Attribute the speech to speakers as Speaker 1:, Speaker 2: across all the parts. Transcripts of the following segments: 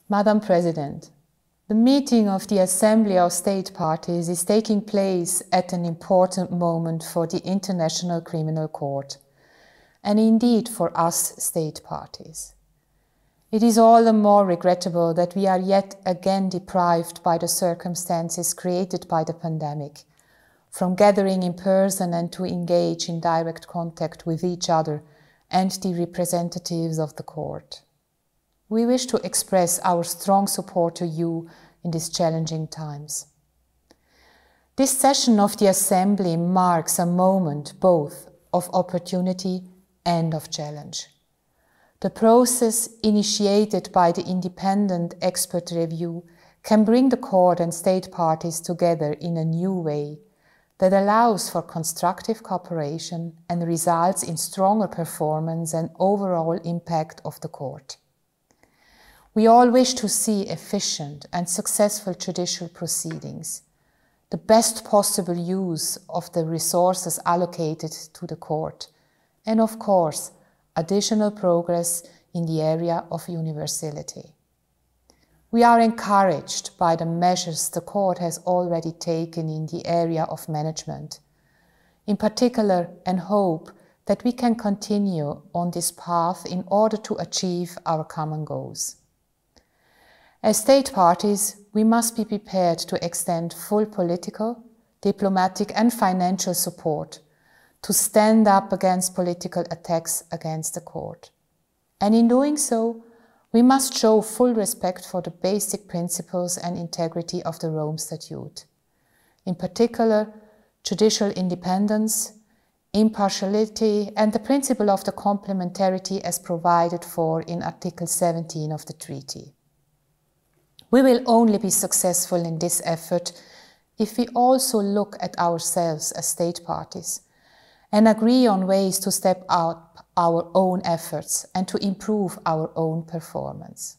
Speaker 1: Madam President, the meeting of the Assembly of State Parties is taking place at an important moment for the International Criminal Court, and indeed for us state parties. It is all the more regrettable that we are yet again deprived by the circumstances created by the pandemic from gathering in person and to engage in direct contact with each other and the representatives of the court. We wish to express our strong support to you in these challenging times. This session of the Assembly marks a moment both of opportunity and of challenge. The process initiated by the independent expert review can bring the court and state parties together in a new way that allows for constructive cooperation and results in stronger performance and overall impact of the court. We all wish to see efficient and successful judicial proceedings, the best possible use of the resources allocated to the court, and of course, additional progress in the area of universality. We are encouraged by the measures the court has already taken in the area of management, in particular, and hope that we can continue on this path in order to achieve our common goals. As state parties, we must be prepared to extend full political, diplomatic and financial support to stand up against political attacks against the court. And in doing so, we must show full respect for the basic principles and integrity of the Rome Statute. In particular, judicial independence, impartiality and the principle of the complementarity as provided for in Article 17 of the treaty. We will only be successful in this effort if we also look at ourselves as state parties and agree on ways to step up our own efforts and to improve our own performance.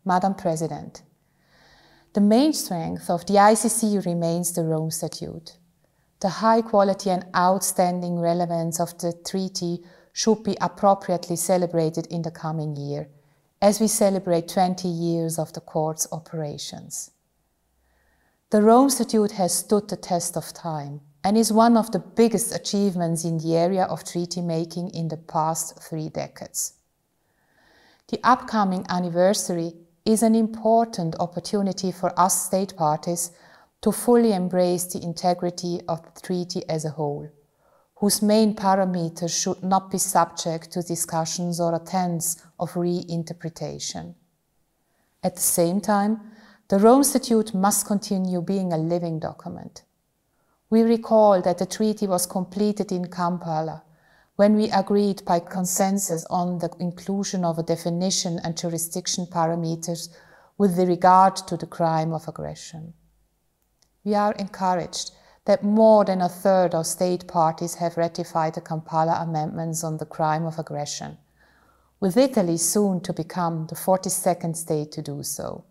Speaker 1: Madam President, the main strength of the ICC remains the Rome Statute. The high quality and outstanding relevance of the treaty should be appropriately celebrated in the coming year, as we celebrate 20 years of the court's operations. The Rome Statute has stood the test of time and is one of the biggest achievements in the area of treaty making in the past 3 decades. The upcoming anniversary is an important opportunity for us state parties to fully embrace the integrity of the treaty as a whole, whose main parameters should not be subject to discussions or attempts of reinterpretation. At the same time, the Rome Statute must continue being a living document. We recall that the treaty was completed in Kampala when we agreed by consensus on the inclusion of a definition and jurisdiction parameters with regard to the crime of aggression. We are encouraged that more than a third of state parties have ratified the Kampala amendments on the crime of aggression, with Italy soon to become the 42nd state to do so.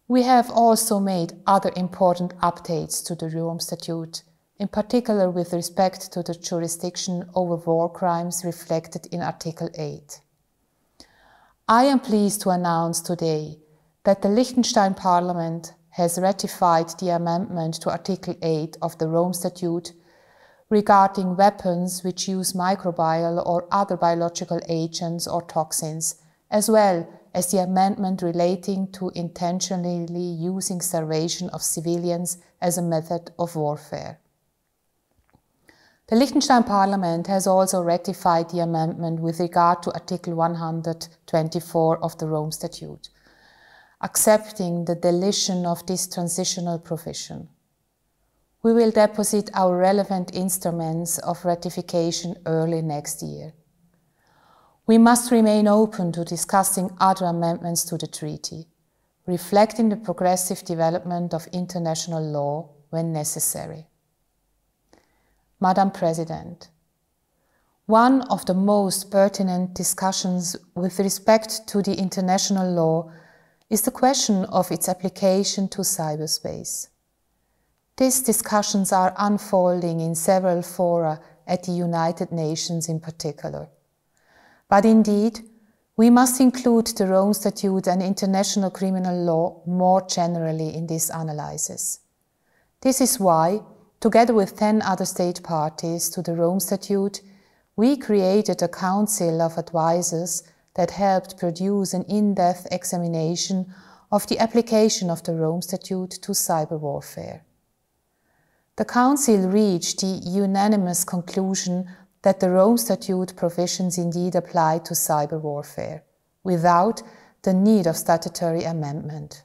Speaker 1: We have also made other important updates to the Rome Statute, in particular with respect to the jurisdiction over war crimes reflected in Article 8. I am pleased to announce today that the Liechtenstein Parliament has ratified the amendment to Article 8 of the Rome Statute regarding weapons which use microbial or other biological agents or toxins, as well as the amendment relating to intentionally using starvation of civilians as a method of warfare. The Liechtenstein Parliament has also ratified the amendment with regard to Article 124 of the Rome Statute, accepting the deletion of this transitional provision. We will deposit our relevant instruments of ratification early next year. We must remain open to discussing other amendments to the treaty, reflecting the progressive development of international law when necessary. Madam President, one of the most pertinent discussions with respect to the international law is the question of its application to cyberspace. These discussions are unfolding in several fora at the United Nations in particular. But indeed, We must include the Rome Statute and international criminal law more generally in this analysis. This is why, together with 10 other state parties to the Rome Statute, we created a council of advisors that helped produce an in-depth examination of the application of the Rome Statute to cyber warfare. The Council reached the unanimous conclusion that the Rome Statute provisions indeed apply to cyber warfare, without the need of statutory amendment.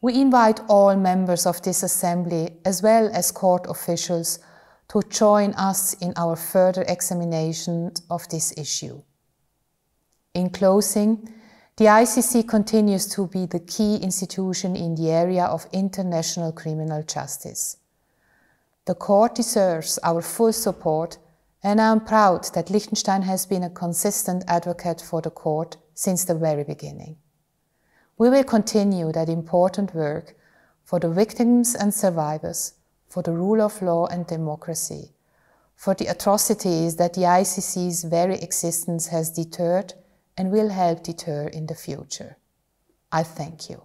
Speaker 1: We invite all members of this Assembly, as well as court officials, to join us in our further examination of this issue. In closing, the ICC continues to be the key institution in the area of international criminal justice. The court deserves our full support, and I am proud that Liechtenstein has been a consistent advocate for the court since the very beginning. We will continue that important work for the victims and survivors, for the rule of law and democracy, for the atrocities that the ICC's very existence has deterred and will help deter in the future. I thank you.